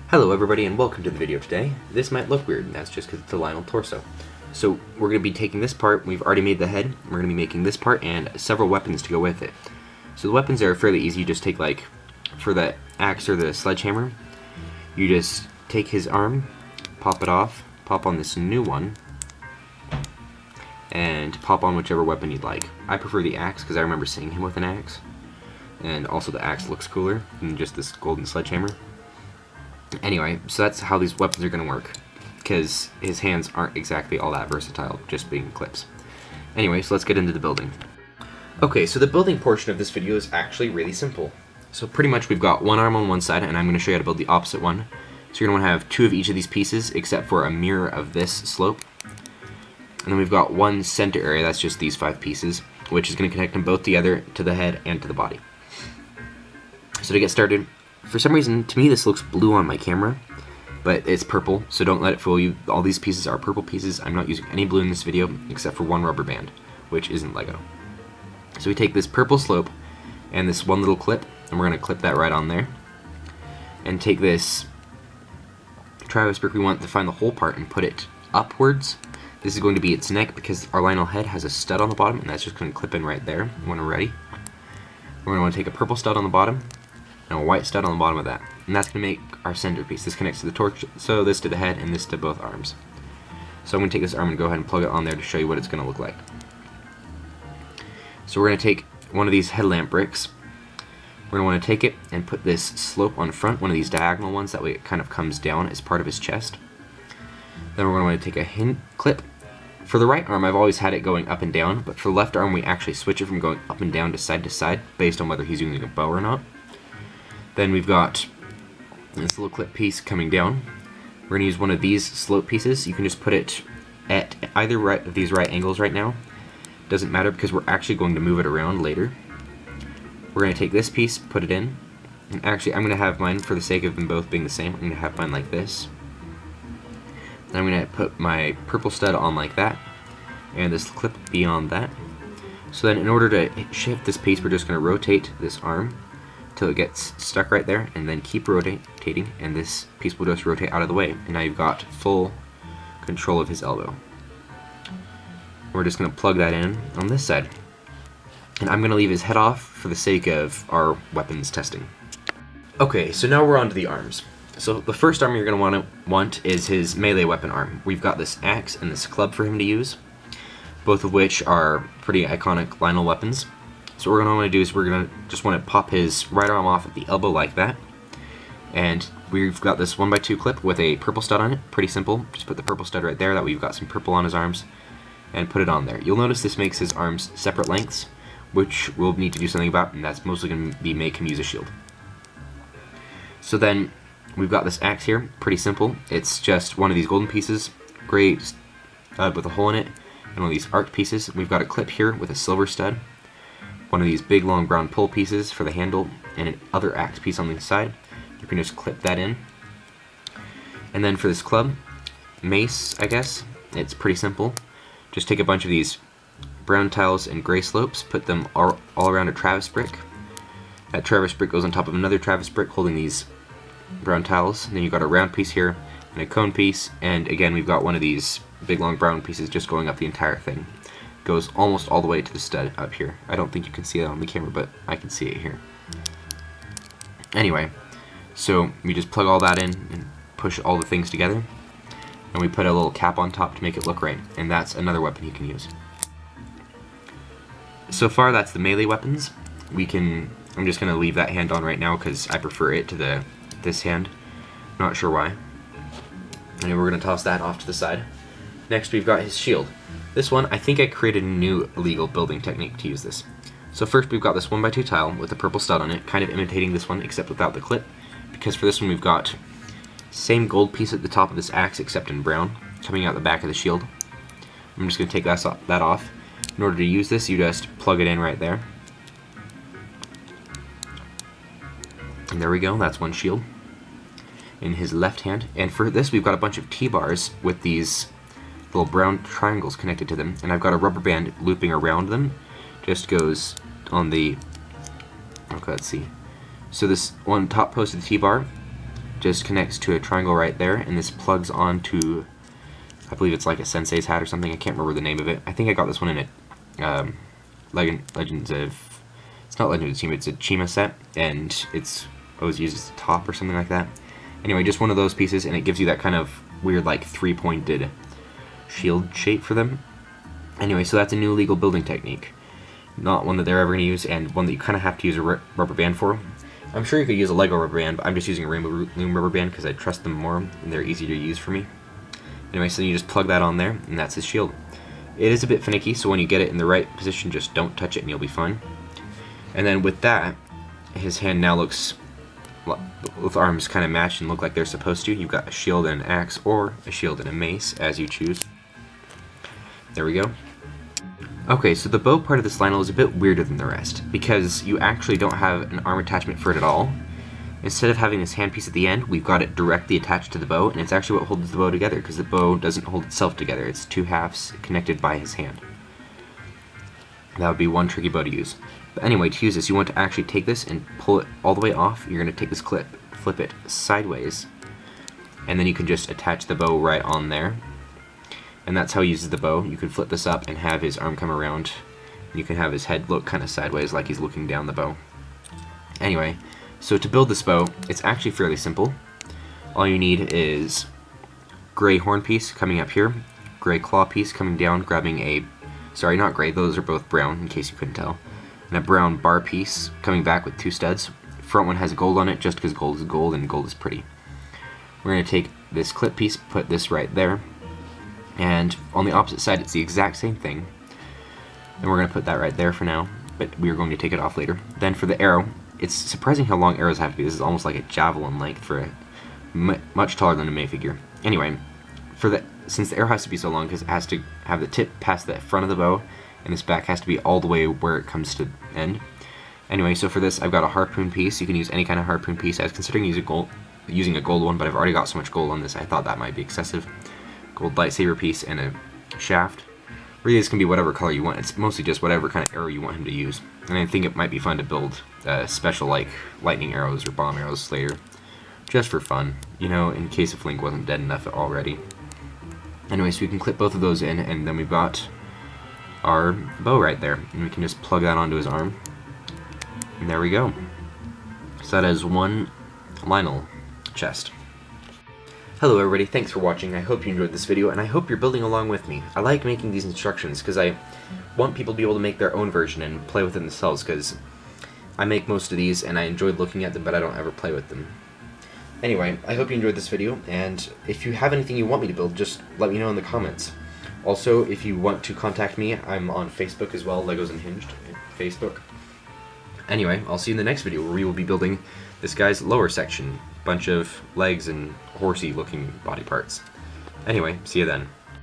Hello everybody and welcome to the video today. This might look weird, and that's just because it's a Lynel torso. So we're going to be taking this part, we've already made the head, we're going to be making this part and several weapons to go with it. So the weapons are fairly easy. You just take, like, for the axe or the sledgehammer, you just take his arm, pop it off, pop on this new one, and pop on whichever weapon you'd like. I prefer the axe because I remember seeing him with an axe, and also the axe looks cooler than just this golden sledgehammer. Anyway, so that's how these weapons are going to work, because his hands aren't exactly all that versatile, just being clips. Anyway, so let's get into the building. Okay, so the building portion of this video is actually really simple. So pretty much we've got one arm on one side, and I'm going to show you how to build the opposite one. So you're going to want to have two of each of these pieces, except for a mirror of this slope. And then we've got one center area, that's just these 5 pieces, which is going to connect them both together to the head and to the body. So to get started, for some reason, to me this looks blue on my camera, but it's purple, so don't let it fool you. All these pieces are purple pieces. I'm not using any blue in this video, except for one rubber band, which isn't Lego. So we take this purple slope and this one little clip, and we're going to clip that right on there. And take this Travis brick, we want to find the whole part and put it upwards. This is going to be its neck because our Lynel head has a stud on the bottom, and that's just going to clip in right there when we're ready. We're going to want to take a purple stud on the bottom, and a white stud on the bottom of that. And that's going to make our centerpiece. This connects to the torch, so this to the head and this to both arms. So I'm going to take this arm and go ahead and plug it on there to show you what it's going to look like. So we're going to take one of these headlamp bricks. We're going to want to take it and put this slope on front, one of these diagonal ones, that way it kind of comes down as part of his chest. Then we're going to want to take a hinge clip. For the right arm, I've always had it going up and down, but for the left arm, we actually switch it from going up and down to side, based on whether he's using a bow or not. Then we've got this little clip piece coming down. We're going to use one of these slope pieces. You can just put it at either of these right angles right now. Doesn't matter because we're actually going to move it around later. We're going to take this piece, put it in, and actually I'm going to have mine, for the sake of them both being the same, I'm going to have mine like this. Then I'm going to put my purple stud on like that, and this clip beyond that. So then in order to shift this piece, we're just going to rotate this arm till it gets stuck right there, and then keep rotating, and this piece will just rotate out of the way, and now you've got full control of his elbow. We're just going to plug that in on this side, and I'm going to leave his head off for the sake of our weapons testing. Okay, so now we're on to the arms. So the first arm you're going to want is his melee weapon arm. We've got this axe and this club for him to use, both of which are pretty iconic Lynel weapons. So what we're going to want to do is we're going to just want to pop his right arm off at the elbow like that. And we've got this 1x2 clip with a purple stud on it. Pretty simple. Just put the purple stud right there, that way we've got some purple on his arms, and put it on there. You'll notice this makes his arms separate lengths, which we'll need to do something about, and that's mostly going to be make him use a shield. So then we've got this axe here. Pretty simple. It's just one of these golden pieces, gray stud with a hole in it, and one of these arc pieces. We've got a clip here with a silver stud, one of these big long brown pull pieces for the handle, and an other axe piece on the side. You can just clip that in. And then for this club, mace, I guess, it's pretty simple. Just take a bunch of these brown tiles and gray slopes, put them all around a Travis brick. That Travis brick goes on top of another Travis brick holding these brown tiles. And then you've got a round piece here and a cone piece, and again we've got one of these big long brown pieces just going up the entire thing. Goes almost all the way to the stud up here. I don't think you can see that on the camera, but I can see it here. Anyway, so we just plug all that in and push all the things together, and we put a little cap on top to make it look right, and that's another weapon he can use. So far that's the melee weapons. I'm just going to leave that hand on right now because I prefer it to this hand. Not sure why. And we're going to toss that off to the side. Next we've got his shield. This one, I think I created a new illegal building technique to use this. So first we've got this 1x2 tile with a purple stud on it, kind of imitating this one except without the clip, because for this one we've got same gold piece at the top of this axe except in brown, coming out the back of the shield. I'm just going to take that off. In order to use this, you just plug it in right there. And there we go, that's one shield in his left hand. And for this we've got a bunch of T-bars with these little brown triangles connected to them, and I've got a rubber band looping around them. Just goes on the, okay, let's see, So this one top post of the T-bar just connects to a triangle right there, and this plugs onto, I believe it's like a sensei's hat or something. I can't remember the name of it. I think I got this one in a Legends of, it's not Legends of Chima, it's a Chima set, and it's always used as a top or something like that. Anyway, just one of those pieces, and it gives you that kind of weird like three-pointed shield shape for them. Anyway, so that's a new legal building technique. Not one that they're ever going to use, and one that you kind of have to use a rubber band for. I'm sure you could use a Lego rubber band, but I'm just using a Rainbow Loom rubber band because I trust them more, and they're easier to use for me. Anyway, so you just plug that on there, and that's his shield. It is a bit finicky, so when you get it in the right position, just don't touch it and you'll be fine. And then with that, his hand now looks, both arms kind of match and look like they're supposed to. You've got a shield and an axe, or a shield and a mace, as you choose. There we go. Okay, so the bow part of this Lynel is a bit weirder than the rest, because you actually don't have an arm attachment for it at all. Instead of having this handpiece at the end, we've got it directly attached to the bow, and it's actually what holds the bow together, because the bow doesn't hold itself together. It's two halves connected by his hand. That would be one tricky bow to use. But anyway, to use this, you want to actually take this and pull it all the way off. You're going to take this clip, flip it sideways, and then you can just attach the bow right on there. And that's how he uses the bow. You can flip this up and have his arm come around. You can have his head look kind of sideways like he's looking down the bow. Anyway, so to build this bow, it's actually fairly simple. All you need is gray horn piece coming up here, gray claw piece coming down, grabbing a, sorry, not gray, those are both brown in case you couldn't tell, and a brown bar piece coming back with two studs. Front one has gold on it just because gold is gold and gold is pretty. We're going to take this clip piece, put this right there, and on the opposite side it's the exact same thing, and we're going to put that right there for now, but we are going to take it off later. Then for the arrow, it's surprising how long arrows have to be. This is almost like a javelin length for a much taller than a May figure. Anyway, since the arrow has to be so long because it has to have the tip past the front of the bow, and this back has to be all the way where it comes to end. Anyway, so for this I've got a harpoon piece. You can use any kind of harpoon piece. I was considering using a gold one, but I've already got so much gold on this I thought that might be excessive. Gold lightsaber piece and a shaft. Really, this can be whatever color you want. It's mostly just whatever kind of arrow you want him to use. And I think it might be fun to build special like lightning arrows or bomb arrows later, just for fun, you know, in case if Link wasn't dead enough already. Anyway, so we can clip both of those in, and then we've got our bow right there, and we can just plug that onto his arm, and there we go. So that is one Lynel chest. Hello everybody, thanks for watching. I hope you enjoyed this video, and I hope you're building along with me. I like making these instructions because I want people to be able to make their own version and play with it themselves, because I make most of these and I enjoyed looking at them, but I don't ever play with them. Anyway, I hope you enjoyed this video, and if you have anything you want me to build, just let me know in the comments. Also, if you want to contact me, I'm on Facebook as well, Legos Unhinged, Facebook. Anyway, I'll see you in the next video where we will be building this guy's lower section. Bunch of legs and horsey looking body parts. Anyway, see you then.